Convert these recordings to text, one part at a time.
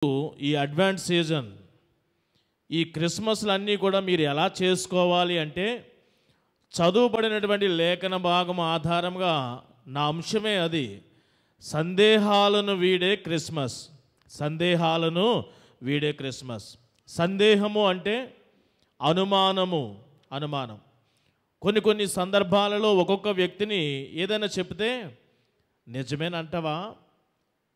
ఈ advance season ఈ క్రిస్మస్లన్నీ కూడా మీరు ఎలా చేసుకోవాలి అంటే చదువుబడినటువంటి లేఖన భాగం ఆధారంగా నా అంశమే అది. సందేహాలను వీడే క్రిస్మస్. సందేహాలను వీడే క్రిస్మస్. సందేహము అంటే అనుమానం. కొన్ని సందర్భాలలో ఒక్కొక్క వ్యక్తిని ఏదైనా చెప్తే నిజమేనంటావా,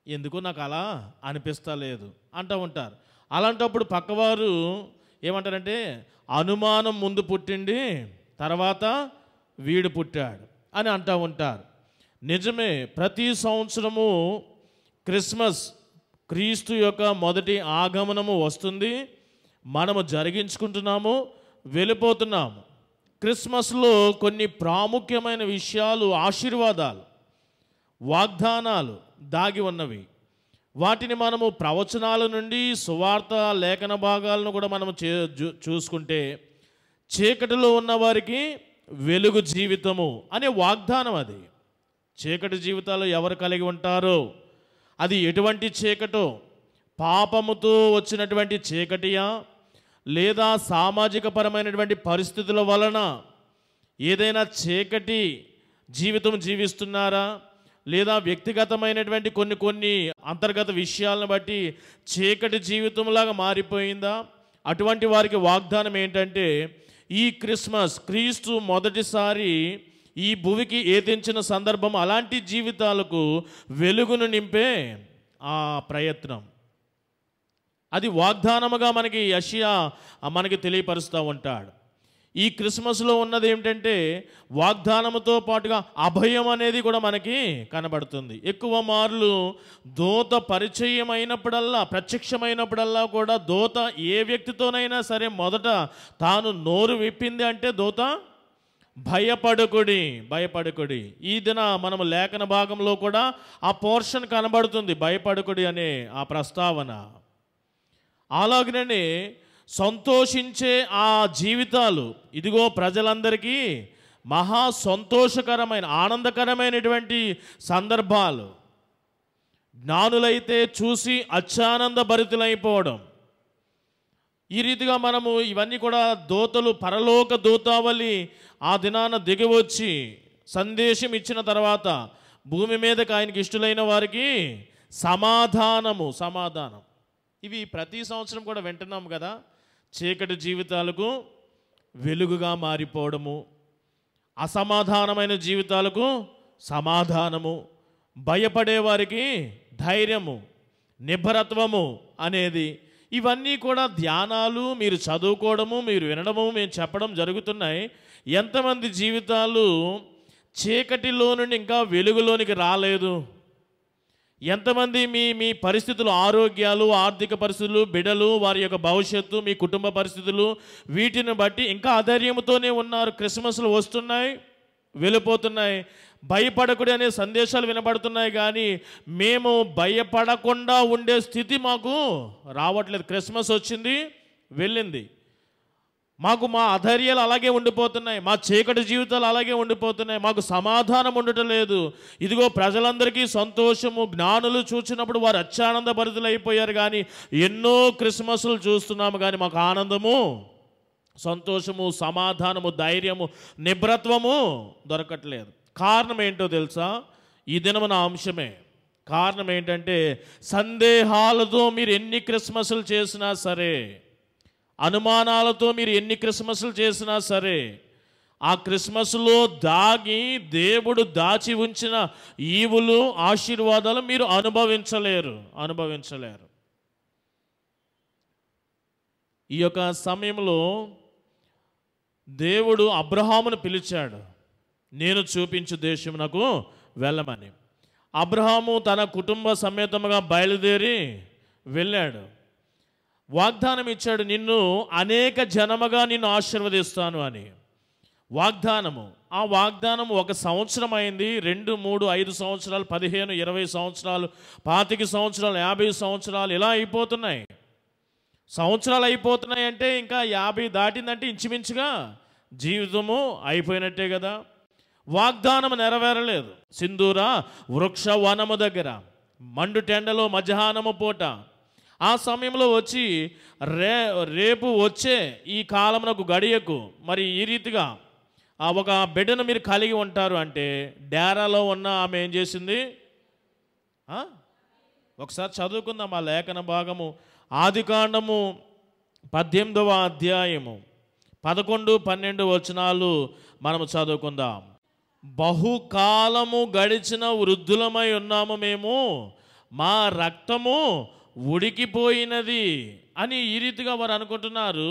ఎందుకు నాకు అలా అనిపిస్తలేదు అంటూ ఉంటారు. అలాంటప్పుడు పక్కవారు ఏమంటారంటే అనుమానం ముందు పుట్టింది, తర్వాత వీడు పుట్టాడు అని అంటూ ఉంటారు. నిజమే, ప్రతి సంవత్సరము క్రిస్మస్ క్రీస్తు యొక్క మొదటి ఆగమనము వస్తుంది, మనము జరిగించుకుంటున్నాము, వెళ్ళిపోతున్నాము. క్రిస్మస్లో కొన్ని ప్రాముఖ్యమైన విషయాలు, ఆశీర్వాదాలు, వాగ్దానాలు దాగి ఉన్నవి. వాటిని మనము ప్రవచనాల నుండి సువార్త లేఖన భాగాలను కూడా మనము చూసుకుంటే చీకటిలో ఉన్న వారికి వెలుగు జీవితము అనే వాగ్దానం. అది చీకటి జీవితాలు ఎవరు కలిగి ఉంటారో, అది ఎటువంటి చీకటో, పాపముతో వచ్చినటువంటి చీకటియా, లేదా సామాజిక పరమైనటువంటి పరిస్థితుల వలన ఏదైనా చీకటి జీవితం జీవిస్తున్నారా, లేదా వ్యక్తిగతమైనటువంటి కొన్ని అంతర్గత విషయాలను బట్టి చీకటి జీవితంలాగా మారిపోయిందా? అటువంటి వారికి వాగ్దానం ఏంటంటే ఈ క్రిస్మస్ క్రీస్తు మొదటిసారి ఈ భూమికి ఏదించిన సందర్భం అలాంటి జీవితాలకు వెలుగును నింపే ఆ ప్రయత్నం. అది వాగ్దానముగా మనకి యెషయా మనకి తెలియపరుస్తూ ఉంటాడు. ఈ క్రిస్మస్లో ఉన్నది ఏమిటంటే వాగ్దానముతో పాటుగా అభయం అనేది కూడా మనకి కనబడుతుంది. ఎక్కువ మార్లు దూత పరిచయం అయినప్పుడల్లా, ప్రత్యక్షమైనప్పుడల్లా కూడా దూత ఏ వ్యక్తితోనైనా సరే మొదట తాను నోరు విప్పింది అంటే దూత భయపడకుడి. ఈ దిన మనము లేఖన భాగంలో కూడా ఆ పోర్షన్ కనబడుతుంది, భయపడకుడి అనే ఆ ప్రస్తావన. అలాగనే సంతోషించే ఆ జీవితాలు, ఇదిగో ప్రజలందరికీ మహా సంతోషకరమైన ఆనందకరమైనటువంటి సందర్భాలు. జ్ఞానులైతే చూసి అత్యానంద భరితులైపోవడం. ఈ రీతిగా మనము ఇవన్నీ కూడా దూతలు, పరలోక దూతావళి ఆ దినాన దిగివచ్చి సందేశం ఇచ్చిన తర్వాత భూమి మీదకి ఆయనకి ఇష్టలైన వారికి సమాధానం. ఇవి ప్రతి సంవత్సరం కూడా వింటున్నాము కదా. చీకటి జీవితాలకు వెలుగుగా మారిపోవడము, అసమాధానమైన జీవితాలకు సమాధానము, భయపడేవారికి ధైర్యము, నిబ్బరత్వము అనేది, ఇవన్నీ కూడా ధ్యానాలు మీరు చదువుకోవడము, మీరు వినడము, మేము చెప్పడం జరుగుతున్నాయి. ఎంతమంది జీవితాలు చీకటిలో నుండి ఇంకా వెలుగులోనికి రాలేదు? ఎంతమంది మీ పరిస్థితులు, ఆరోగ్యాలు, ఆర్థిక పరిస్థితులు, బిడ్డలు, వారి యొక్క భవిష్యత్తు, మీ కుటుంబ పరిస్థితులు, వీటిని బట్టి ఇంకా అధైర్యంతోనే ఉన్నారు? క్రిస్మస్లు వస్తున్నాయి, వెళ్ళిపోతున్నాయి, భయపడకుడి అనే సందేశాలు వినబడుతున్నాయి, కానీ మేము భయపడకుండా ఉండే స్థితి మాకు రావట్లేదు. క్రిస్మస్ వచ్చింది, వెళ్ళింది, మాకు మా అధైర్యాలు అలాగే ఉండిపోతున్నాయి, మా చీకటి జీవితాలు అలాగే ఉండిపోతున్నాయి, మాకు సమాధానం ఉండటం లేదు. ఇదిగో ప్రజలందరికీ సంతోషము, జ్ఞానులు చూసినప్పుడు వారు అత్యానంద భరితులైపోయారు, కానీ ఎన్నో క్రిస్మస్లు చూస్తున్నాము కానీ మాకు ఆనందము, సంతోషము, సమాధానము, ధైర్యము, నిబ్రత్వము దొరకట్లేదు. కారణం ఏంటో తెలుసా? ఈ దినము నా అంశమే. కారణం ఏంటంటే సందేహాలతో మీరు ఎన్ని క్రిస్మస్లు చేసినా సరే, అనుమానాలతో మీరు ఎన్ని క్రిస్మస్లు చేసినా సరే, ఆ క్రిస్మస్లో దాగి దేవుడు దాచి ఉంచిన ఈవులు, ఆశీర్వాదాలు మీరు అనుభవించలేరు. ఈ యొక్క సమయంలో దేవుడు అబ్రహామును పిలిచాడు, నేను చూపించు దేశమునకు వెళ్ళమని. అబ్రహాము తన కుటుంబ సమేతముగా బయలుదేరి వెళ్ళాడు. వాగ్దానం ఇచ్చాడు, నిన్ను అనేక జనముగా నిన్ను ఆశీర్వదిస్తాను అని వాగ్దానము. ఆ వాగ్దానం 1 సంవత్సరం అయింది, 2, 3, 5 సంవత్సరాలు, 15, 20 సంవత్సరాలు, 25 సంవత్సరాలు, 50 సంవత్సరాలు ఇలా అయిపోతున్నాయి. సంవత్సరాలు అయిపోతున్నాయి అంటే ఇంకా 50 దాటిందంటే ఇంచుమించుగా జీవితము అయిపోయినట్టే కదా. వాగ్దానం నెరవేరలేదు. సింధూర వృక్ష వనము దగ్గర మండు టెండలో మధ్యాహ్నము పూట ఆ సమయంలో వచ్చి రేపు వచ్చే ఈ కాలమునకు గడియకు మరి ఈ రీతిగా ఒక బిడ్డను మీరు కలిగి ఉంటారు అంటే డేరాలో ఉన్న ఆమె ఏం చేసింది? ఒకసారి చదువుకుందాం ఆ లేఖన భాగము. ఆదికాండము 18వ అధ్యాయము 11, 12 వచనాలు మనము చదువుకుందాం. బహుకాలము గడిచిన వృద్ధులమై ఉన్నాము మేము, మా రక్తము ఉడికిపోయినది అని ఈ రీతిగా వారు అనుకుంటున్నారు.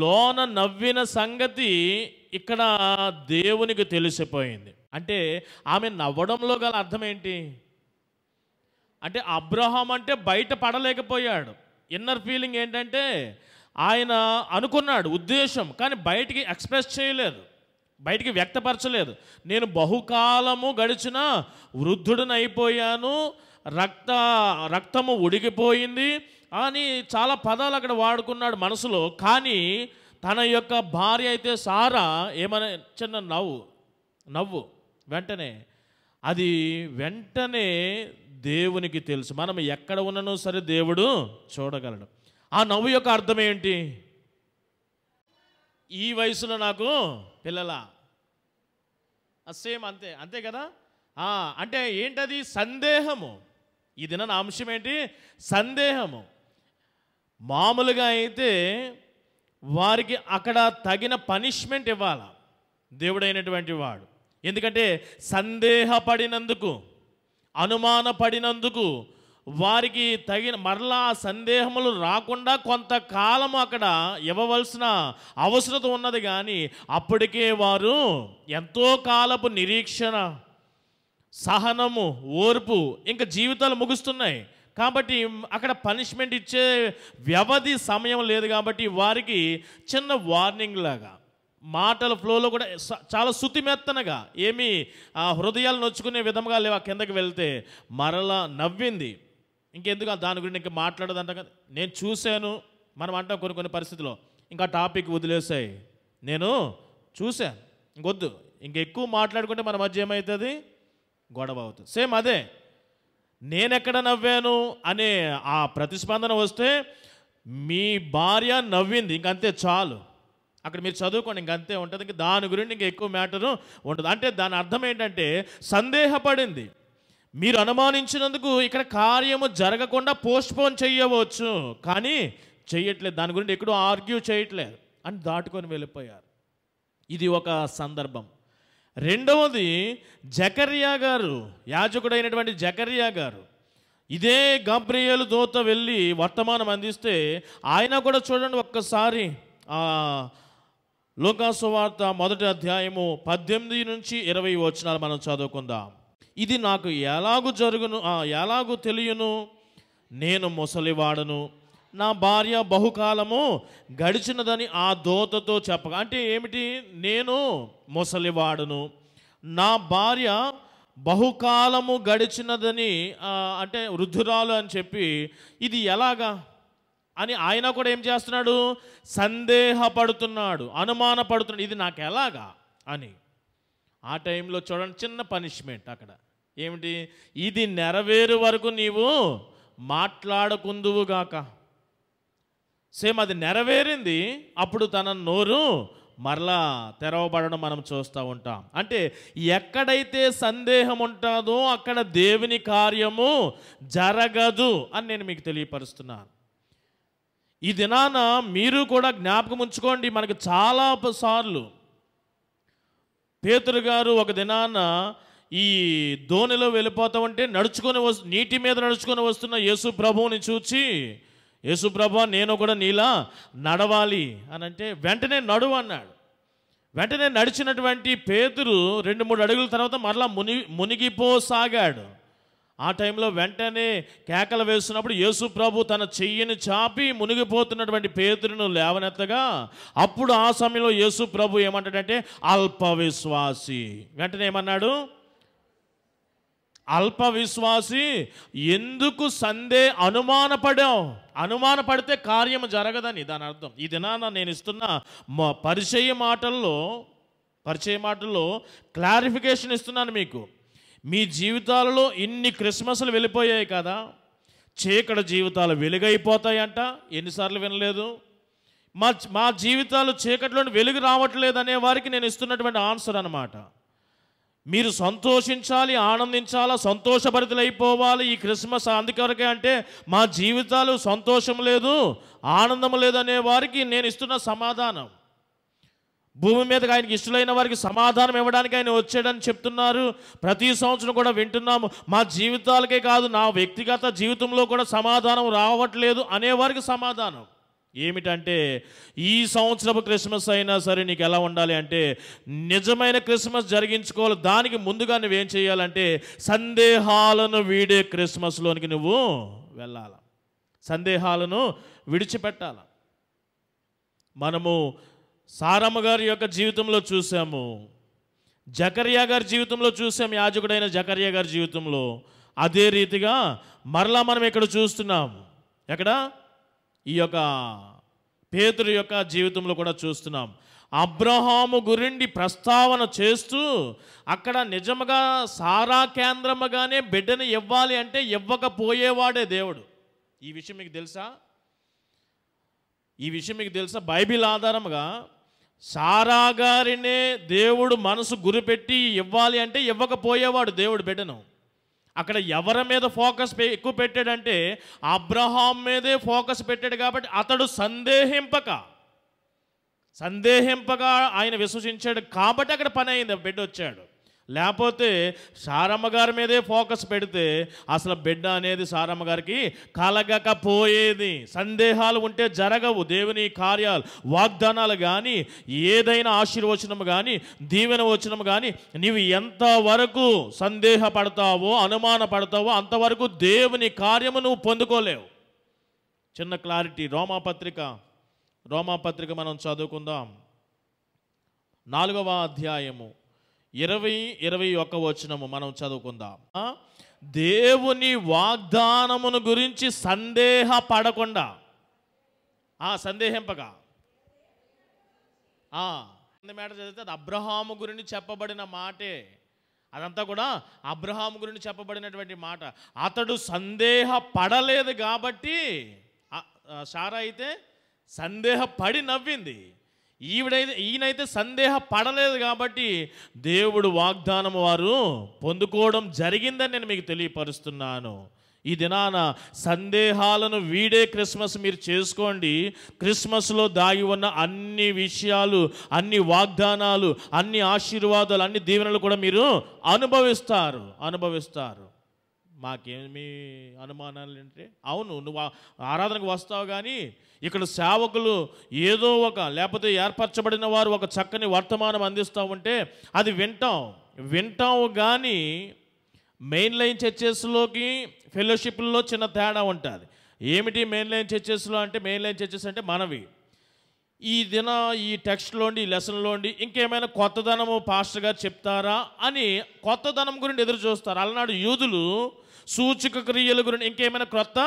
లోన నవ్విన సంగతి ఇక్కడ దేవునికి తెలిసిపోయింది. అంటే ఆమె నవ్వడంలో గల అర్థం ఏంటి అంటే, అబ్రహాం అంటే బయట పడలేకపోయాడు. ఇన్నర్ ఫీలింగ్ ఏంటంటే ఆయన అనుకున్నాడు ఉద్దేశం, కానీ బయటికి ఎక్స్ప్రెస్ చేయలేదు, బయటికి వ్యక్తపరచలేదు. నేను బహుకాలము గడిచిన వృద్ధుడిని అయిపోయాను, రక్తము ఉడికిపోయింది అని చాలా పదాలు అక్కడ వాడుకున్నాడు మనసులో. కానీ తన యొక్క భార్య అయితే సారా ఏమనే చిన్న నవ్వు వెంటనే దేవునికి తెలుసు. మనం ఎక్కడ ఉన్ననో సరే దేవుడు చూడగలడు. ఆ నవ్వు యొక్క అర్థం ఏంటి? ఈ వయసులో నాకు పిల్లలా? సేమ్ అంతే కదా. అంటే ఏంటది? సందేహము. ఈ దిన అంశం ఏంటి? సందేహము. మామూలుగా అయితే వారికి అక్కడ తగిన పనిష్మెంట్ ఇవ్వాలి దేవుడైనటువంటి వాడు. ఎందుకంటే సందేహపడినందుకు, అనుమానపడినందుకు వారికి తగిన మరలా సందేహములు రాకుండా కొంతకాలం అక్కడ ఇవ్వవలసిన అవసరం ఉన్నది. కానీ అప్పటికే వారు ఎంతో కాలపు నిరీక్షణ, సహనము, ఓర్పు, ఇంకా జీవితాలు ముగుస్తున్నాయి. కాబట్టి అక్కడ పనిష్మెంట్ ఇచ్చే వ్యవధి సమయం లేదు. కాబట్టి వారికి చిన్న వార్నింగ్ లాగా మాటల ఫ్లోలో కూడా చాలా శుతిమెత్తనగా, ఏమీ హృదయాలు నొచ్చుకునే విధంగా లేవు. కిందకి వెళ్తే మరలా నవ్వింది. ఇంకెందుకు దాని గురించి ఇంకా మాట్లాడదంట కదా. నేను చూశాను, మనం అంటాం కొన్ని పరిస్థితుల్లో, ఇంకా టాపిక్ వదిలేసాయి, నేను చూశాను, ఇంకొద్దు, ఇంకెక్కువ మాట్లాడుకుంటే మన మధ్య ఏమవుతుంది? గొడవ అవుతుంది. సేమ్ అదే, నేనెక్కడ నవ్వాను అనే ఆ ప్రతిస్పందన వస్తే మీ భార్య నవ్వింది, ఇంకంతే చాలు. అక్కడ మీరు చదువుకోండి, ఇంకంతే ఉంటుంది. ఇంక దాని గురించి ఇంకా ఎక్కువ మ్యాటరు ఉంటుంది. అంటే దాని అర్థం ఏంటంటే సందేహపడింది. మీరు అనుమానించినందుకు ఇక్కడ కార్యము జరగకుండా పోస్ట్పోన్ చేయవచ్చు, కానీ చేయట్లేదు, దాని గురించి ఎక్కడో ఆర్గ్యూ చేయట్లేదు అని దాటుకొని వెళ్ళిపోయారు. ఇది ఒక సందర్భం. రెండవది, జకర్యా గారు, యాజకుడైనటువంటి జకర్యా గారు ఇదే గబ్రియేలు దూత వెళ్ళి వర్తమానం అందిస్తే ఆయన కూడా చూడండి ఒక్కసారి లూకా సువార్త 1వ అధ్యాయము 18 నుంచి 20 వచనాలు మనం చదువుకుందాం. ఇది నాకు ఎలాగూ తెలియను, నేను ముసలివాడను, నా భార్య బహుకాలము గడిచినదని ఆ దూతతో చెప్పగా. అంటే ఏమిటి? నేను ముసలివాడును, నా భార్య బహుకాలము గడిచినదని, అంటే వృద్ధురాలు అని చెప్పి, ఇది ఎలాగా అని ఆయన కూడా ఏం చేస్తున్నాడు? సందేహపడుతున్నాడు, అనుమానపడుతున్నాడు, ఇది నాకు ఎలాగా అని. ఆ టైంలో చూడండి చిన్న పనిష్మెంట్ అక్కడ. ఏమిటి? ఇది నెరవేరు వరకు నీవు మాట్లాడకుందువుగాక. సేమ్ అది నెరవేరింది, అప్పుడు తన నోరు మరలా తెరవబడడం మనం చూస్తూ ఉంటాం. అంటే ఎక్కడైతే సందేహం ఉంటుందో అక్కడ దేవుని కార్యము జరగదు అని నేను మీకు తెలియపరుస్తున్నాను. ఈ దినాన మీరు కూడా జ్ఞాపకం ఉంచుకోండి. మనకు చాలా సార్లు పేతురు గారు ఒక దినాన ఈ దోణిలో వెళ్ళిపోతూ ఉంటే నీటి మీద నడుచుకొని వస్తున్న యేసు ప్రభువుని చూచి, యేసు ప్రభు నేను కూడా నీలా నడవాలి అని అంటే వెంటనే నడువు అన్నాడు. వెంటనే నడిచినటువంటి పేతురు 2-3 అడుగుల తర్వాత మరలా మునిగిపోసాగాడు. ఆ టైంలో వెంటనే కేకలు వేస్తున్నప్పుడు యేసు ప్రభు తన చెయ్యిని చాపి మునిగిపోతున్నటువంటి పేతురును లేవనెత్తగా, అప్పుడు ఆ సమయంలో యేసు ప్రభు ఏమంటాడంటే అల్ప విశ్వాసి. వెంటనే ఏమన్నాడు? అల్ప విశ్వాసి, ఎందుకు అనుమానపడితే కార్యము జరగదని దాని అర్థం. ఈ దినాన నేను ఇస్తున్న పరిచయ మాటల్లో క్లారిఫికేషన్ ఇస్తున్నాను మీకు. మీ జీవితాలలో ఇన్ని క్రిస్మస్లు వెళ్ళిపోయాయి కదా, చీకటి జీవితాలు వెలుగైపోతాయంట. ఎన్నిసార్లు వినలేదు? మా మా జీవితాలు చీకటిలోని వెలుగు రావట్లేదు అనే వారికి నేను ఇస్తున్నటువంటి ఆన్సర్ అన్నమాట. మీరు సంతోషించాలి, ఆనందించాలా, సంతోషభరితులైపోవాలి ఈ క్రిస్మస్. అందుకొరకే అంటే మా జీవితాలు సంతోషం లేదు, ఆనందం లేదు అనే వారికి నేను ఇస్తున్న సమాధానం. భూమి మీదకి ఆయనకి ఇష్టలైన వారికి సమాధానం ఇవ్వడానికి ఆయన వచ్చాడని చెప్తున్నారు. ప్రతి సంవత్సరం కూడా వింటున్నాము. మా జీవితాలకే కాదు, నా వ్యక్తిగత జీవితంలో కూడా సమాధానం రావట్లేదు అనేవారికి సమాధానం ఏమిటంటే, ఈ సంవత్సరపు క్రిస్మస్ అయినా సరే నీకు ఎలా ఉండాలి అంటే, నిజమైన క్రిస్మస్ జరిగించుకోవాలి. దానికి ముందుగా నువ్వేం చేయాలంటే, సందేహాలను వీడే క్రిస్మస్లోనికి నువ్వు వెళ్ళాల. సందేహాలను విడిచిపెట్టాల. మనము సారమ్మ గారి యొక్క జీవితంలో చూసాము, జకర్యా గారి జీవితంలో చూసాం, యాజకుడైన జకర్యా గారి జీవితంలో. అదే రీతిగా మరలా మనం ఇక్కడ చూస్తున్నాం. ఎక్కడ? ఈ యొక్క పేతురు యొక్క జీవితంలో కూడా చూస్తున్నాం. అబ్రహాము గురించి ప్రస్తావన చేస్తూ అక్కడ నిజంగా సారా కేంద్రముగానే బిడ్డను ఇవ్వాలి అంటే ఇవ్వకపోయేవాడే దేవుడు. ఈ విషయం మీకు తెలుసా? ఈ విషయం మీకు తెలుసా? బైబిల్ ఆధారంగా సారా గారినే దేవుడు మనసు గురిపెట్టి ఇవ్వాలి అంటే ఇవ్వకపోయేవాడు దేవుడు బిడ్డను. అక్కడ ఎవరి మీద ఫోకస్ ఎక్కువ పెట్టాడంటే అబ్రహాం మీదే ఫోకస్ పెట్టాడు. కాబట్టి అతడు సందేహింపగా ఆయన విశ్వసించాడు కాబట్టి అక్కడ పని అయింది, బిడ్డ వచ్చాడు. లేకపోతే సారమ్మ గారి మీదే ఫోకస్ పెడితే అసలు బిడ్డ అనేది సారమ్మ గారికి కలగకపోయేది. సందేహాలు ఉంటే జరగవు దేవుని కార్యాలు, వాగ్దానాలు కానీ, ఏదైనా ఆశీర్వచనం కానీ, దీవెన వచనం కానీ. నీవు ఎంతవరకు సందేహపడతావో, అనుమానపడతావో అంతవరకు దేవుని కార్యము నువ్వు పొందుకోలేవు. చిన్న క్లారిటీ. రోమాపత్రిక మనం చదువుకుందాం. 4వ అధ్యాయము 20-21 వచనము మనం చదువుకుందాం. దేవుని వాగ్దానమును గురించి సందేహపడకుండా, సందేహింపగా. మాట చదివితే అది అబ్రహాము గురించి చెప్పబడిన మాటే. అదంతా కూడా అబ్రహాము గురించి చెప్పబడినటువంటి మాట. అతడు సందేహపడలేదు కాబట్టి, సారా అయితే సందేహపడి నవ్వింది. ఈయనైతే సందేహపడలేదు కాబట్టి దేవుడు వాగ్దానం వారు పొందుకోవడం జరిగిందని నేను మీకు తెలియపరుస్తున్నాను. ఈ దినాన సందేహాలను వీడే క్రిస్మస్ మీరు చేసుకోండి. క్రిస్మస్లో దాగి ఉన్న అన్ని విషయాలు, అన్ని వాగ్దానాలు, అన్ని ఆశీర్వాదాలు, అన్ని దీవెనలు కూడా మీరు అనుభవిస్తారు. మాకేమి అనుమానాలు అంటే, అవును నువ్వు ఆరాధనకు వస్తావు కానీ ఇక్కడ సేవకులు ఏదో లేకపోతే ఏర్పరచబడిన వారు ఒక చక్కని వర్తమానం అందిస్తూ ఉంటే అది వింటాం కానీ మెయిన్ లైన్ చర్చెస్లోకి ఫెలోషిప్లో చిన్న తేడా ఉంటుంది. ఏమిటి మెయిన్ లైన్ చర్చెస్లో అంటే? మెయిన్ లైన్ చర్చెస్ అంటే మనవి ఈ టెక్స్ట్లోండి, ఈ లెసన్లోండి ఇంకేమైనా కొత్తదనము పాస్టర్ గారు చెప్తారా అని కొత్తదనం గురించి ఎదురు చూస్తారు. అలనాడు యూదులు సూచక క్రియల గురించి ఇంకేమైనా క్రొత్త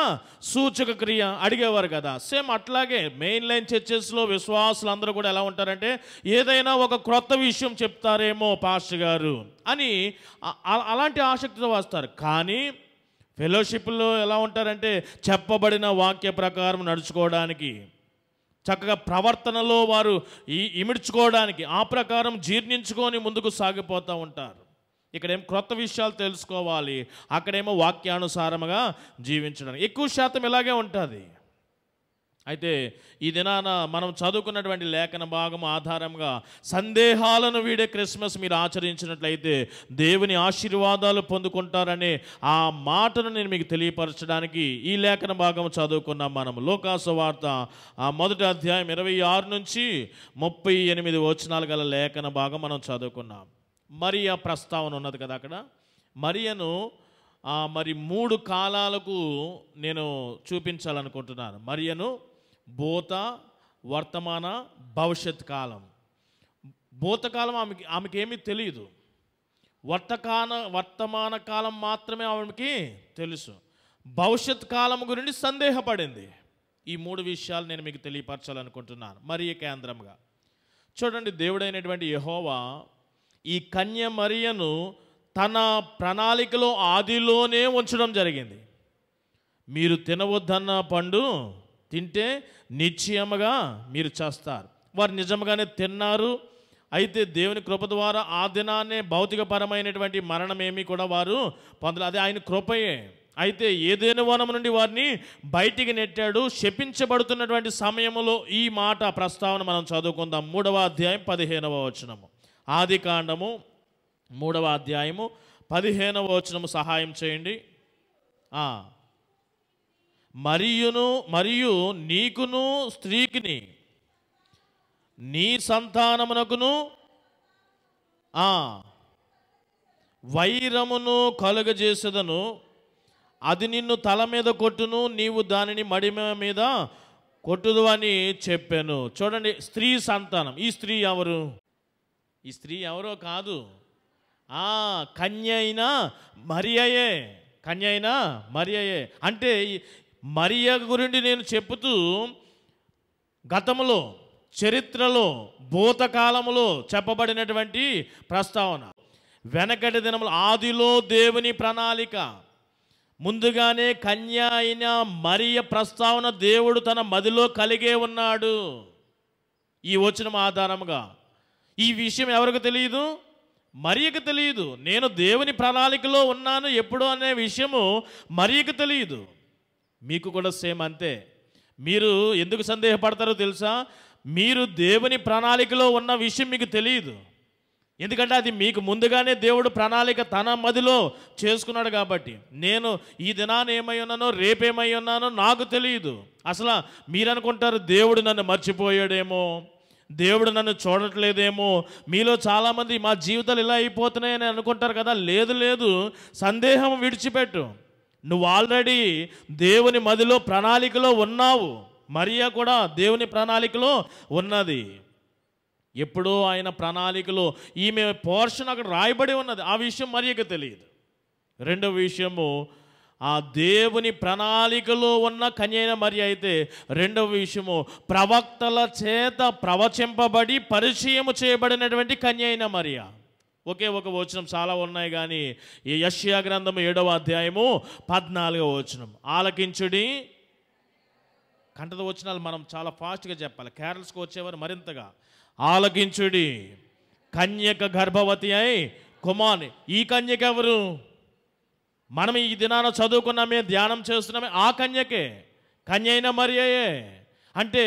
సూచక క్రియ అడిగేవారు కదా. సేమ్ అట్లాగే మెయిన్ లైన్ చర్చెస్లో విశ్వాసులు అందరూ కూడా ఎలా ఉంటారంటే, ఏదైనా ఒక క్రొత్త విషయం చెప్తారేమో పాస్టర్ గారు అని అలాంటి ఆసక్తితో వస్తారు. కానీ ఫెలోషిప్లో ఎలా ఉంటారంటే, చెప్పబడిన వాక్య ప్రకారం నడుచుకోవడానికి, చక్కగా ప్రవర్తనలో వారు ఇమిడ్చుకోవడానికి, ఆ ప్రకారం జీర్ణించుకొని ముందుకు సాగిపోతూ ఉంటారు. ఇక్కడేమో క్రొత్త విషయాలు తెలుసుకోవాలి, అక్కడేమో వాక్యానుసారముగా జీవించడానికి ఎక్కువ శాతం ఇలాగే ఉంటుంది. అయితే ఈ దినాన మనం చదువుకున్నటువంటి లేఖన భాగం ఆధారంగా సందేహాలను వీడే క్రిస్మస్ మీరు ఆచరించినట్లయితే దేవుని ఆశీర్వాదాలు పొందుకుంటారనే ఆ మాటను నేను మీకు తెలియపరచడానికి ఈ లేఖన భాగం చదువుకున్నాం. మనం లూకాసు వార్త 1వ అధ్యాయం 26 నుంచి 38 వచనాలు గల లేఖన భాగం మనం చదువుకున్నాం. మరియా ప్రస్తావన ఉన్నది కదా అక్కడ. మరియను మరి 3 కాలాలకు నేను చూపించాలనుకుంటున్నాను. మరియను భూత, వర్తమాన, భవిష్యత్ కాలం. భూతకాలం ఆమెకేమీ తెలియదు. వర్తమాన కాలం మాత్రమే ఆమెకి తెలుసు. భవిష్యత్ కాలం గురించి సందేహపడింది. ఈ 3 విషయాలు నేను మీకు తెలియపరచాలనుకుంటున్నాను మరియ కేంద్రంగా. చూడండి, దేవుడైనటువంటి యెహోవా ఈ కన్య మరియను తన ప్రణాళికలో ఆదిలోనే ఉంచడం జరిగింది. మీరు తినవద్దన్న పండు తింటే నిశ్చయముగా మీరు చేస్తారు. వారు నిజంగానే తిన్నారు. అయితే దేవుని కృప ద్వారా ఆ దినాన్నే భౌతికపరమైనటువంటి మరణమేమీ కూడా వారు పొందలేదు. అది ఆయన కృపయే. అయితే ఏదైనా వనం నుండి వారిని బయటికి నెట్టాడు. శపించబడుతున్నటువంటి సమయంలో ఈ మాట ప్రస్తావన మనం చదువుకుందాం. 3వ అధ్యాయం 15వ వచనము. ఆది కాండము 3వ అధ్యాయము 15వ వచనము సహాయం చేయండి. మరియు నీకును స్త్రీకిని నీ సంతానమునకును వైరమును కలుగజేసేదను. అది నిన్ను తల మీద కొట్టును, నీవు దానిని మడిమ మీద కొట్టుదు అని చెప్పాను. చూడండి, స్త్రీ సంతానం. ఈ స్త్రీ ఎవరు? ఈ స్త్రీ ఎవరో కాదు, కన్య అయిన మరియయే. కన్య అయిన మరియయే. అంటే మరియ గురించి నేను చెప్పుతూ గతంలో, చరిత్రలో, భూతకాలములో చెప్పబడినటువంటి ప్రస్తావన. వెనకటి దినములు ఆదిలో దేవుని ప్రణాళిక ముందుగానే కన్య అయిన మరియ ప్రస్తావన దేవుడు తన మదిలో కలిగే ఉన్నాడు. ఈ వచనం ఆధారంగా ఈ విషయం ఎవరికి తెలియదు? మరియకు తెలియదు. నేను దేవుని ప్రణాళికలో ఉన్నాను ఎప్పుడు అనే విషయము మరియకు తెలియదు. మీకు కూడా సేమ్ అంతే. మీరు ఎందుకు సందేహపడతారో తెలుసా? మీరు దేవుని ప్రణాళికలో ఉన్న విషయం మీకు తెలియదు. ఎందుకంటే అది మీకు ముందుగానే దేవుడు ప్రణాళిక తన మదిలో చేసుకున్నాడు కాబట్టి. నేను ఈ దినాన్ని ఏమై ఉన్నానో, రేపేమై ఉన్నానో నాకు తెలియదు. అసలు మీరు అనుకుంటారు దేవుడు నన్ను మర్చిపోయాడేమో, దేవుడు నన్ను చూడట్లేదేమో. మీలో చాలామంది మా జీవితాలు ఇలా అయిపోతున్నాయని అనుకుంటారు కదా. లేదు లేదు, సందేహం విడిచిపెట్టు. నువ్వు ఆల్రెడీ దేవుని మదిలో ప్రణాళికలో ఉన్నావు. మరియా కూడా దేవుని ప్రణాళికలో ఉన్నది. ఎప్పుడో ఆయన ప్రణాళికలో ఈమె పోర్షన్ అక్కడ రాయబడి ఉన్నది. ఆ విషయం మరియకు తెలియదు. రెండవ విషయము, ఆ దేవుని ప్రణాళికలో ఉన్న కన్యైన మరియ అయితే, రెండవ విషయము ప్రవక్తల చేత ప్రవచింపబడి పరిచయము చేయబడినటువంటి కన్యైన మరియ. ఒకే ఒక వచనం, చాలా ఉన్నాయి కానీ ఈ యెషయా గ్రంథము 7వ అధ్యాయము 14వ వచనం. ఆలకించుడి. కంటద వచనాలు మనం చాలా ఫాస్ట్గా చెప్పాలి. క్యారల్స్కి వచ్చేవారు మరింతగా. ఆలకించుడి, కన్యక గర్భవతి అయి కుమారుని. ఈ కన్యక ఎవరు? మనం ఈ దినాన చదువుకున్నామే, ధ్యానం చేస్తున్నామే, ఆ కన్యకే, కన్యైన మరియయే. అంటే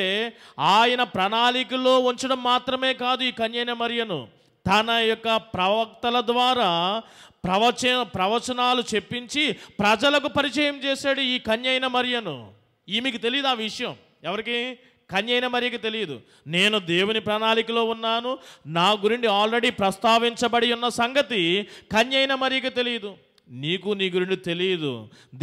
ఆయన ప్రణాళికలో ఉంచడం మాత్రమే కాదు, ఈ కన్యైన మరియను తన యొక్క ప్రవక్తల ద్వారా ప్రవచనాలు చెప్పించి ప్రజలకు పరిచయం చేశాడు ఈ కన్యైన మరియను. ఈమెకి తెలియదు ఆ విషయం. ఎవరికి? కన్యైన మరియకి తెలియదు. నేను దేవుని ప్రణాళికలో ఉన్నాను, నా గురించి ఆల్రెడీ ప్రస్తావించబడి ఉన్న సంగతి కన్యైన మరియకి తెలియదు. నీకు నీ గురించి తెలియదు.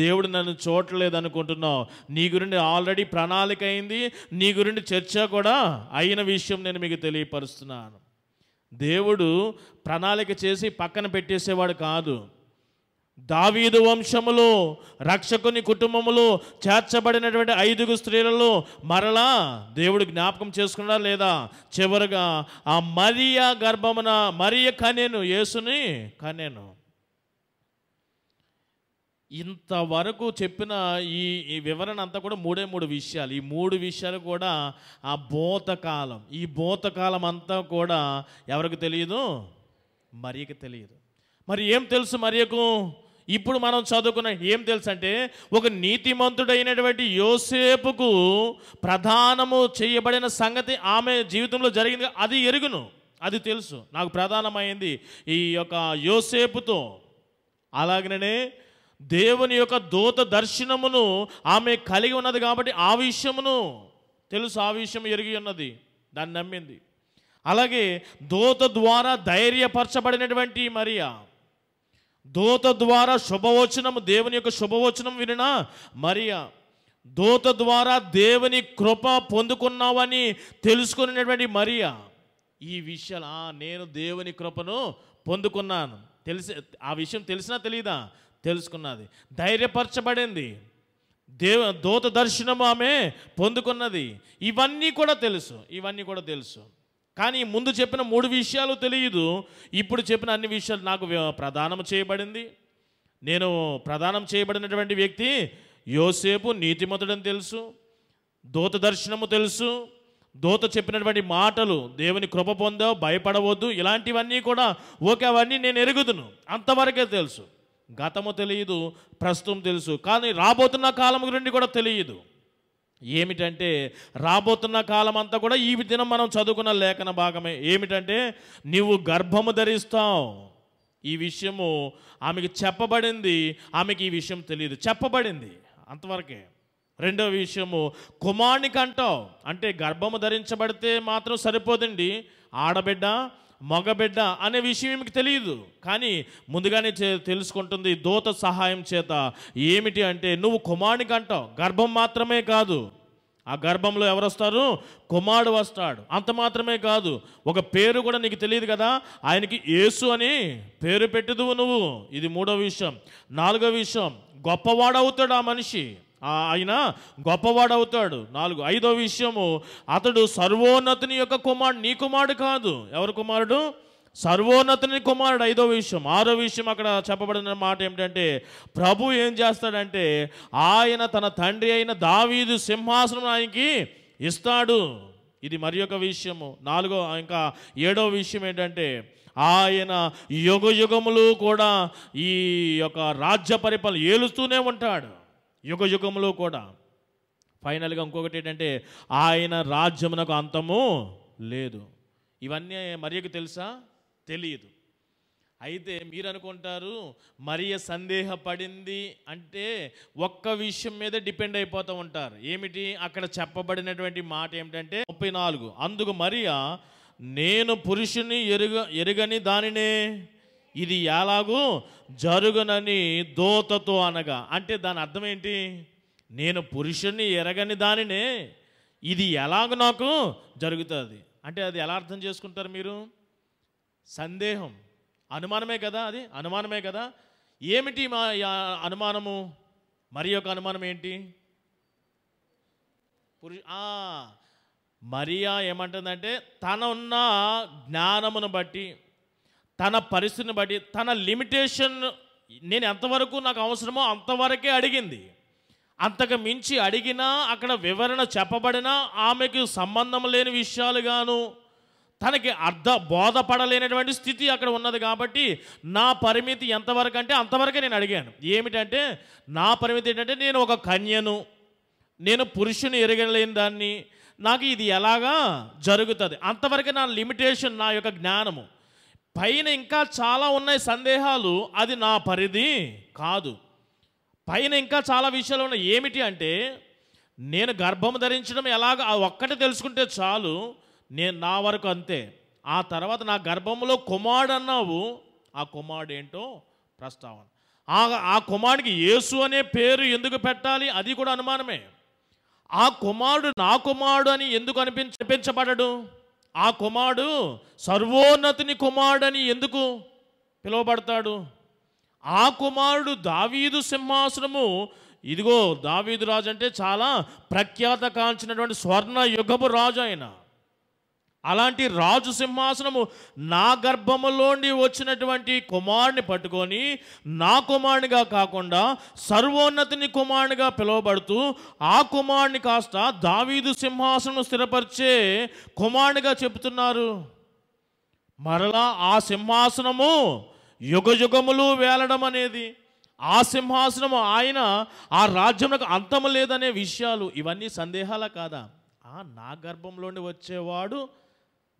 దేవుడు నన్ను చూడలేదు అనుకుంటున్నావు. నీ గురించి ఆల్రెడీ ప్రణాళిక అయింది, నీ గురించి చర్చ కూడా అయిన విషయం నేను మీకు తెలియపరుస్తున్నాను. దేవుడు ప్రణాళిక చేసి పక్కన పెట్టేసేవాడు కాదు. దావీదు వంశములో రక్షకుని కుటుంబములో చేర్చబడినటువంటి 5 స్త్రీలలో మరలా దేవుడు జ్ఞాపకం చేసుకున్నాడా లేదా? చివరిగా ఆ మరియ గర్భమున మరియ కనెను, యేసుని కనెను. ఇంతవరకు చెప్పిన ఈ వివరణ అంతా కూడా 3 విషయాలు. ఈ 3 విషయాలు కూడా ఆ భూతకాలం. ఈ భూతకాలం అంతా కూడా ఎవరికి తెలియదు? మరియకి తెలియదు. మరి ఏం తెలుసు మరియకు? ఇప్పుడు మనం చదువుకున్న ఏం తెలుసు అంటే, ఒక నీతిమంతుడైనటువంటి యోసేపుకు ప్రధానము చేయబడిన సంగతి ఆమె జీవితంలో జరిగింది. అది ఎరుగును, అది తెలుసు. నాకు ప్రధానమైంది ఈ యొక్క యోసేపుతో. అలాగనే దేవుని యొక్క దూత దర్శనమును ఆమె కలిగి ఉన్నది కాబట్టి ఆ విషయమును తెలుసు. ఆ విషయం ఎరిగి ఉన్నది, దాన్ని నమ్మింది. అలాగే దూత ద్వారా ధైర్యపరచబడినటువంటి మరియా, దూత ద్వారా శుభవచనము, దేవుని యొక్క శుభవచనం వినిన మరియా, దూత ద్వారా దేవుని కృప పొందుకున్నావని తెలుసుకున్నటువంటి మరియా, ఈ విషయాలు నేను దేవుని కృపను పొందుకున్నాను తెలిసి, ఆ విషయం తెలిసినా తెలీదా? తెలుసుకున్నది, ధైర్యపరచబడింది, దూత దర్శనము ఆమె పొందుకున్నది. ఇవన్నీ కూడా తెలుసు, ఇవన్నీ కూడా తెలుసు. కానీ ముందు చెప్పిన 3 విషయాలు తెలియదు. ఇప్పుడు చెప్పిన అన్ని విషయాలు నాకు ప్రదానం చేయబడింది. నేను ప్రదానం చేయబడినటువంటి వ్యక్తి యోసేపు నీతిమంతుడని తెలుసు, దూత దర్శనము తెలుసు, దూత చెప్పినటువంటి మాటలు దేవుని కృప పొందావు, భయపడవద్దు, ఇలాంటివన్నీ కూడా ఓకే, అవన్నీ నేను ఎరుగుదును, అంతవరకే తెలుసు. గతము తెలియదు, ప్రస్తుతం తెలుసు, కానీ రాబోతున్న కాలం గురించి కూడా తెలియదు. ఏమిటంటే రాబోతున్న కాలం అంతా కూడా ఈ దినం మనం చదువుకున్న లేఖన భాగమే. ఏమిటంటే నీవు గర్భము ధరిస్తావు. ఈ విషయము ఆమెకి చెప్పబడింది, ఆమెకి ఈ విషయం తెలియదు, చెప్పబడింది అంతవరకే. రెండవ విషయము కుమారుని కంటావు. అంటే గర్భము ధరించబడితే మాత్రం సరిపోదండి, ఆడబిడ్డ మగబిడ్డ అనే విషయం మీకు తెలియదు, కానీ ముందుగానే తెలుసుకుంటుంది దూత సహాయం చేత. ఏమిటి అంటే నువ్వు కుమారుని కంటావు. గర్భం మాత్రమే కాదు, ఆ గర్భంలో ఎవరు వస్తారు? కుమారుడు వస్తాడు. అంత మాత్రమే కాదు, ఒక పేరు కూడా నీకు తెలియదు కదా, ఆయనకి యేసు అని పేరు పెట్టుదువు నువ్వు. ఇది మూడవ విషయం. నాలుగో విషయం, గొప్పవాడవుతాడు ఆ మనిషి, ఆయన గొప్పవాడవుతాడు. ఐదో విషయము, అతడు సర్వోన్నతుని యొక్క కుమారుడు, నీ కుమారుడు కాదు. ఎవరు కుమారుడు? సర్వోన్నతుని కుమారుడు. ఐదో విషయం. ఆరో విషయం అక్కడ చెప్పబడిన మాట ఏమిటంటే ప్రభు ఏం చేస్తాడంటే ఆయన తన తండ్రి అయిన దావీదు సింహాసనం ఆయనకి ఇస్తాడు. ఇది మరి ఒక విషయము. ఇంకా ఏడో విషయం ఏంటంటే ఆయన యుగ యుగములు కూడా ఈ యొక్క రాజ్య పరిపాలన ఏలుస్తూనే ఉంటాడు, యుగ యుగములు కూడా. ఫైనల్గా ఇంకొకటి ఏంటంటే ఆయన రాజ్యమునకు అంతము లేదు. ఇవన్నీ మరియకు తెలుసా? తెలియదు. అయితే మీరు అనుకుంటారు మరియ సందేహపడింది అంటే ఒక్క విషయం మీద డిపెండ్ అయిపోతూ ఉంటారు. ఏమిటి? అక్కడ చెప్పబడినటువంటి మాట ఏమిటంటే 34, అందుకు మరియ నేను పురుషుని ఎరుగని దానినే ఇది ఎలాగూ జరుగునని దూతతో అనగా. అంటే దాని అర్థం ఏంటి? నేను పురుషుణ్ణి ఎరగని దానినే ఇది ఎలాగ నాకు జరుగుతుంది అంటే అది ఎలా అర్థం చేసుకుంటారు మీరు? సందేహం, అనుమానమే కదా, అది అనుమానమే కదా. ఏమిటి మా అనుమానము? మరి యొక్క అనుమానం ఏంటి? మరియా ఏమంటుందంటే తన ఉన్న జ్ఞానమును బట్టి, తన పరిస్థితిని బట్టి, తన లిమిటేషన్, నేను ఎంతవరకు నాకు అవసరమో అంతవరకే అడిగింది. అంతకు మించి అడిగినా అక్కడ వివరణ చెప్పబడినా ఆమెకు సంబంధం లేని విషయాలుగాను తనకి బోధపడలేనటువంటి స్థితి అక్కడ ఉన్నది. కాబట్టి నా పరిమితి ఎంతవరకు అంటే అంతవరకే నేను అడిగాను. ఏమిటంటే నా పరిమితి ఏంటంటే నేను ఒక కన్యను, నేను పురుషుని ఎరగలేని దాన్ని, నాకు ఇది ఎలాగా జరుగుతుంది, అంతవరకే నా లిమిటేషన్, నా యొక్క జ్ఞానము. పైన ఇంకా చాలా ఉన్నాయి సందేహాలు, అది నా పరిధి కాదు. పైన ఇంకా చాలా విషయాలు ఉన్నాయి. ఏమిటి అంటే నేను గర్భము ధరించడం ఎలాగ ఒక్కటే తెలుసుకుంటే చాలు, నేను నా వరకు అంతే. ఆ తర్వాత నా గర్భంలో కుమారుడు అన్నావు, ఆ కుమారుడు ఏంటో ప్రస్తావన. ఆ కుమారుడికి యేసు అనే పేరు ఎందుకు పెట్టాలి? అది కూడా అనుమానమే. ఆ కుమారుడు నా కుమారుడు అని ఎందుకు అనిపించబడడు? ఆ కుమారుడు సర్వోన్నతుని కుమారుడు అని ఎందుకు పిలువబడతాడు? ఆ కుమారుడు దావీదు సింహాసనము, ఇదిగో దావీదు రాజు అంటే చాలా ప్రఖ్యాత కాంచినటువంటి స్వర్ణ యుగపు రాజు ఆయన. అలాంటి రాజు సింహాసనము నా గర్భములోండి వచ్చినటువంటి కుమారుని పట్టుకొని నా కుమారునిగా కాకుండా సర్వోన్నతిని కుమారునిగా పిలువబడుతూ ఆ కుమారుని కాస్త దావీదు సింహాసనం స్థిరపరిచే కుమారునిగా చెప్తున్నారు. మరలా ఆ సింహాసనము యుగ యుగములు వేలడం అనేది, ఆ సింహాసనము ఆయన, ఆ రాజ్యమునకు అంతము లేదనే విషయాలు, ఇవన్నీ సందేహాలా కాదా? నా గర్భంలోని వచ్చేవాడు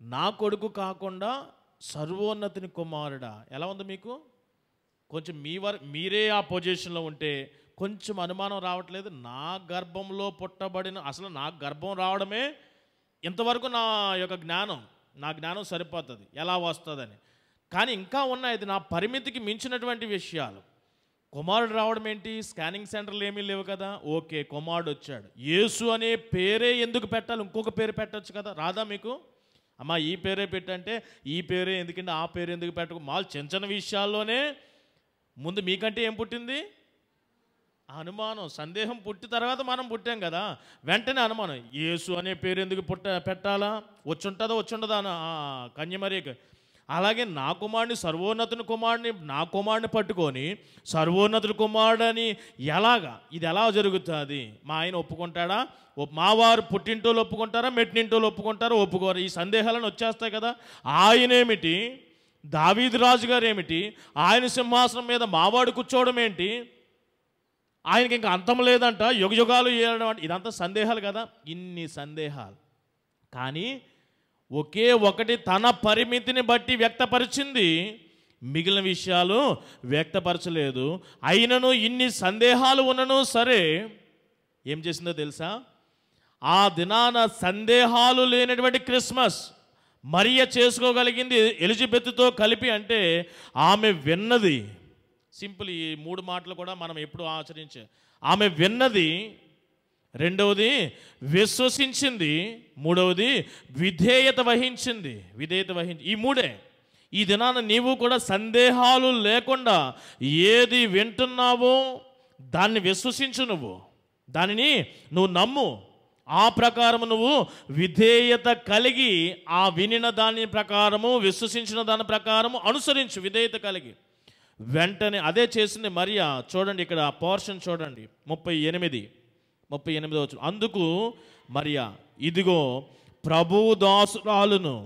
నా కొడుకు కాకుండా సర్వోన్నతిని కుమారుడా? ఎలా ఉంది మీకు? కొంచెం మీరే ఆ పొజిషన్లో ఉంటే కొంచెం అనుమానం రావట్లేదు? నా గర్భంలో పుట్టబడిన, అసలు నా గర్భం రావడమే ఇంతవరకు నా యొక్క జ్ఞానం, నా జ్ఞానం సరిపోతుంది ఎలా వస్తుందని. కానీ ఇంకా ఉన్నాయి, ఇది నా పరిమితికి మించినటువంటి విషయాలు. కుమారుడు రావడం ఏంటి? స్కానింగ్ సెంటర్లు ఏమీ లేవు కదా. ఓకే, కుమారుడు వచ్చాడు. యేసు అనే పేరే ఎందుకు పెట్టాలి? ఇంకొక పేరు పెట్టచ్చు కదా, రాదా మీకు? అమ్మా ఈ పేరే పెట్టంటే ఈ పేరే ఎందుకంటే ఆ పేరు ఎందుకు పెట్టకు? మాలు చిన్న చిన్న విషయాల్లోనే ముందు మీకంటే ఏం పుట్టింది? అనుమానం, సందేహం పుట్టి తర్వాత మనం పుట్టాం కదా, వెంటనే అనుమానం. యేసు అనే పేరు ఎందుకు పెట్టాలా? వచ్చుంటుందా వచ్చుండదా కన్యమరియకి? అలాగే నా కుమారుని సర్వోన్నతుని కుమారుని నా కుమారుని పట్టుకొని సర్వోన్నతుని కుమారుడని ఎలాగా ఇది ఎలా జరుగుతుంది? మా ఆయన ఒప్పుకుంటాడా? మా వారు పుట్టింటోళ్ళు ఒప్పుకుంటారా, మెట్టింటోళ్ళు ఒప్పుకుంటారా? ఒప్పుకోరు. ఈ సందేహాలను వచ్చేస్తాయి కదా. ఆయనేమిటి, దావీదు రాజు గారు ఏమిటి, ఆయన సింహాసనం మీద మావాడు కూర్చోవడం ఏంటి, ఆయనకి ఇంకా అంతం లేదంట, యుగయుగాలు ఏడడం అంటే ఇదంతా సందేహాలు కదా. ఇన్ని సందేహాలు. కానీ ఒకే ఒకటి తన పరిమితిని బట్టి వ్యక్తపరిచింది, మిగిలిన విషయాలు వ్యక్తపరచలేదు. అయినను ఇన్ని సందేహాలు ఉన్నను సరే ఏం చేసిందో తెలుసా? ఆ దినాన సందేహాలు లేనటువంటి క్రిస్మస్ మరియ చేసుకోగలిగింది ఎలిజబెత్తో కలిపి. అంటే ఆమె విన్నది. సింపుల్. ఈ 3 మాటలు కూడా మనం ఎప్పుడు ఆచరించే. ఆమె విన్నది, రెండవది విశ్వసించింది, మూడవది విధేయత వహించింది. ఈ 3. ఈ దినాన నీవు కూడా సందేహాలు లేకుండా ఏది వింటున్నావో దాన్ని విశ్వసించు. దానిని నువ్వు నమ్ము. ఆ ప్రకారము నువ్వు విధేయత కలిగి ఆ వినిన దాని ప్రకారము, విశ్వసించిన దాని ప్రకారము అనుసరించు. విధేయత కలిగి వెంటనే అదే చేసింది మరియా. చూడండి ఇక్కడ పోర్షన్ చూడండి, 38 వచ్చు. అందుకు మరియా, ఇదిగో ప్రభువు దాసురాలును.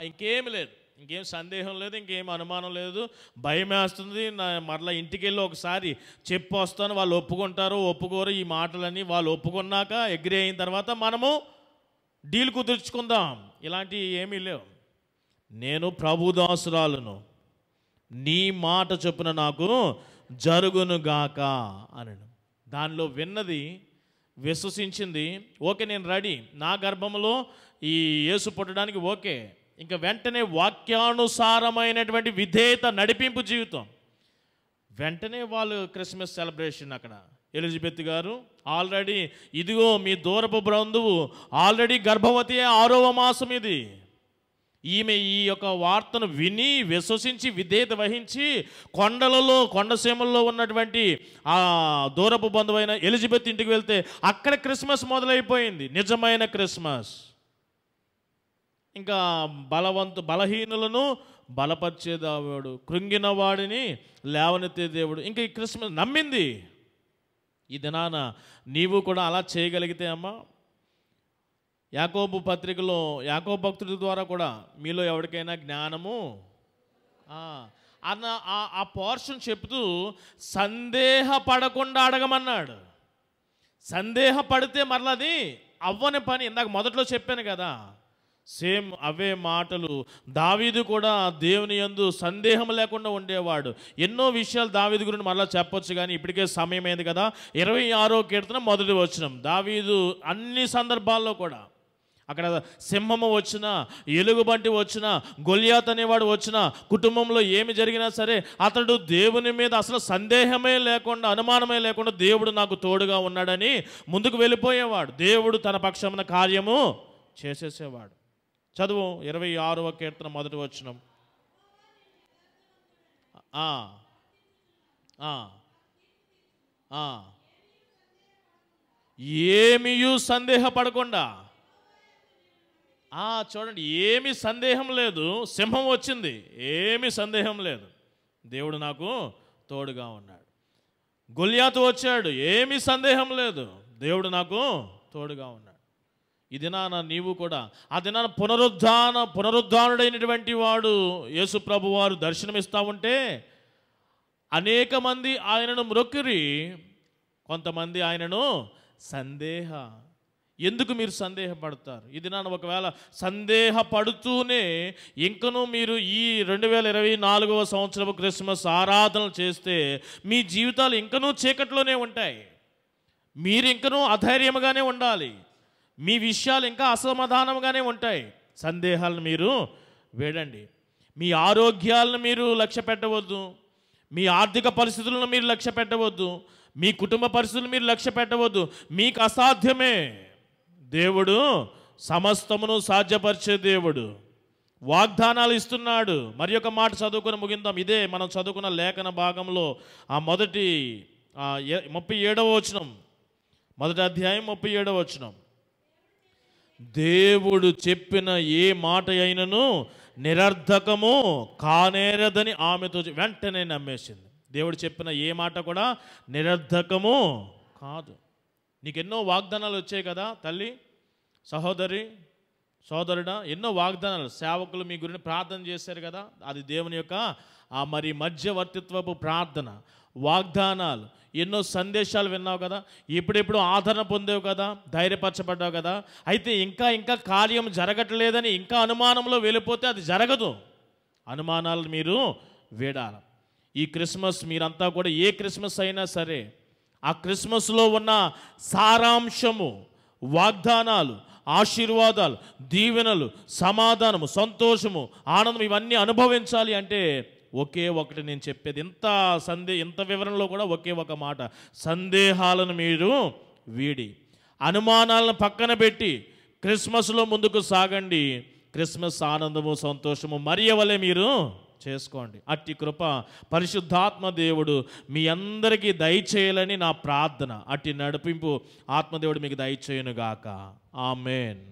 ఇంకేమి లేదు, ఇంకేం సందేహం లేదు, ఇంకేం అనుమానం లేదు. భయం వేస్తుంది. మరలా ఇంటికి వెళ్ళి ఒకసారి చెప్పి వస్తాను, వాళ్ళు ఒప్పుకుంటారు ఒప్పుకోరు ఈ మాటలని. వాళ్ళు ఒప్పుకున్నాక అగ్రీ అయిన తర్వాత మనము డీల్ కుదుర్చుకుందాం. ఇలాంటివి ఏమీ లేవు. నేను ప్రభు దాసురాలును, నీ మాట చొప్పున నాకు జరుగునుగాక అని. దానిలో విన్నది, విశ్వసించింది. ఓకే, నేను రెడీ, నా గర్భంలో ఈ యేసు పుట్టడానికి ఓకే. ఇంకా వెంటనే వాక్యానుసారమైనటువంటి విధేయత, నడిపింపు జీవితం. వెంటనే వాళ్ళు క్రిస్మస్ సెలబ్రేషన్ అక్కడ. ఎలిజబెత్ గారు ఆల్రెడీ, ఇదిగో మీ దూరపు బంధువు ఆల్రెడీ గర్భవతి, 6వ మాసం ఇది. ఈమె ఈ యొక్క వార్తను విని విశ్వసించి విధేయత వహించి కొండసీమల్లో ఉన్నటువంటి ఆ దూరపు బంధువైన ఎలిజబెత్ ఇంటికి వెళ్తే అక్కడ క్రిస్మస్ మొదలైపోయింది, నిజమైన క్రిస్మస్. ఇంకా బలహీనులను బలపరిచే దేవుడు, కృంగిన వాడిని లేవనెత్తే దేవుడు. ఇంకా ఈ క్రిస్మస్ నమ్మింది. ఈ దినాన నీవు కూడా అలా చేయగలిగితే అమ్మా, యాకోబు పత్రికలో యాకోబు భక్తుడి ద్వారా కూడా మీలో ఎవరికైనా జ్ఞానము అన్న ఆ పోర్షన్ చెప్తూ సందేహపడకుండా అడగమన్నాడు. సందేహపడితే మరలది అవ్వని పని. ఇందాక మొదట్లో చెప్పాను కదా, సేమ్ అవే మాటలు. దావీదు కూడా దేవుని యందు సందేహం లేకుండా ఉండేవాడు. ఎన్నో విషయాలు దావీదు గురించి మరలా చెప్పొచ్చు, కానీ ఇప్పటికే సమయం అయింది కదా. 26వ కీర్తన 1వ వచనం. దావీదు అన్ని సందర్భాల్లో కూడా అక్కడ సింహము వచ్చినా, ఎలుగుబంటి వచ్చినా, గొల్యాత్ అనేవాడు వచ్చినా, కుటుంబంలో ఏమి జరిగినా సరే అతడు దేవుని మీద అసలు సందేహమే లేకుండా, అనుమానమే లేకుండా దేవుడు నాకు తోడుగా ఉన్నాడని ముందుకు వెళ్ళిపోయేవాడు. దేవుడు తన పక్షమున కార్యము చేసేసేవాడు. చదువు 26వ కీర్తన 1వ వచనం. ఏమీయు సందేహపడకుండా. చూడండి, ఏమి సందేహం లేదు. సింహం వచ్చింది, ఏమి సందేహం లేదు, దేవుడు నాకు తోడుగా ఉన్నాడు. గొల్యాతు వచ్చాడు, ఏమి సందేహం లేదు, దేవుడు నాకు తోడుగా ఉన్నాడు. ఈ దినాన నీవు కూడా, ఆ దినాన పునరుద్ధానుడైనటువంటి వాడు యేసు ప్రభు వారు దర్శనమిస్తూ ఉంటే అనేక మంది ఆయనను మ్రొక్కిరి, కొంతమంది ఆయనను ఎందుకు మీరు సందేహపడతారు? ఇది నన్ను ఒకవేళ సందేహపడుతూనే ఇంకనూ మీరు ఈ 2024వ సంవత్సరపు క్రిస్మస్ ఆరాధనలు చేస్తే మీ జీవితాలు ఇంకనూ చీకట్లోనే ఉంటాయి. మీరు ఇంకనూ అధైర్యంగానే ఉండాలి. మీ విషయాలు ఇంకా అసమాధానంగానే ఉంటాయి. సందేహాలను మీరు వేడండి. మీ ఆరోగ్యాలను మీరు లక్ష్య పెట్టవద్దు, మీ ఆర్థిక పరిస్థితులను మీరు లక్ష్య పెట్టవద్దు, మీ కుటుంబ పరిస్థితులను మీరు లక్ష్య పెట్టవద్దు. మీకు అసాధ్యమే, దేవుడు సమస్తమును సాధ్యపరిచే దేవుడు, వాగ్దానాలు ఇస్తున్నాడు. మరి ఒక మాట చదువుకొని ముగిందాం. ఇదే మనం చదువుకున్న లేఖన భాగంలో ఆ మొదటి 37వ వచనం, మొదటి అధ్యాయం 37వ వచనం. దేవుడు చెప్పిన ఏ మాట అయినను నిరర్ధకము కానేరదని ఆమెతో వెంటనే నమ్మేసింది. దేవుడు చెప్పిన ఏ మాట కూడా నిరర్ధకము కాదు. నీకెన్నో వాగ్దానాలు వచ్చాయి కదా తల్లి, సహోదరి, సోదరుడా, ఎన్నో వాగ్దానాలు. సేవకులు మీ గురించి ప్రార్థన చేశారు కదా, అది దేవుని యొక్క మరి మధ్యవర్తిత్వపు ప్రార్థన. వాగ్దానాలు, ఎన్నో సందేశాలు విన్నావు కదా, ఎప్పుడెప్పుడు ఆదరణ పొందావు కదా, ధైర్యపరచబడ్డావు కదా. అయితే ఇంకా కార్యం జరగట్లేదని ఇంకా అనుమానంలో వెళ్ళిపోతే అది జరగదు. అనుమానాలు మీరు వీడాలి. ఈ క్రిస్మస్ మీరంతా కూడా ఏ క్రిస్మస్ అయినా సరే ఆ క్రిస్మస్లో ఉన్న సారాంశము, వాగ్దానాలు, ఆశీర్వాదాలు, దీవెనలు, సమాధానము, సంతోషము, ఆనందం ఇవన్నీ అనుభవించాలి అంటే ఒకే ఒకటి నేను చెప్పేది. ఇంత వివరణలో కూడా ఒకే ఒక మాట: సందేహాలను మీరు వీడి, అనుమానాలను పక్కన పెట్టి క్రిస్మస్లో ముందుకు సాగండి. క్రిస్మస్ ఆనందము, సంతోషము మరియ వలె మీరు చేసుకోండి. అట్టి కృప పరిశుద్ధాత్మ దేవుడు మీ అందరికీ దయచేయాలని నా ప్రార్థన. అట్టి నడిపింపు ఆత్మదేవుడు మీకు దయచేయునుగాక. ఆమేన్.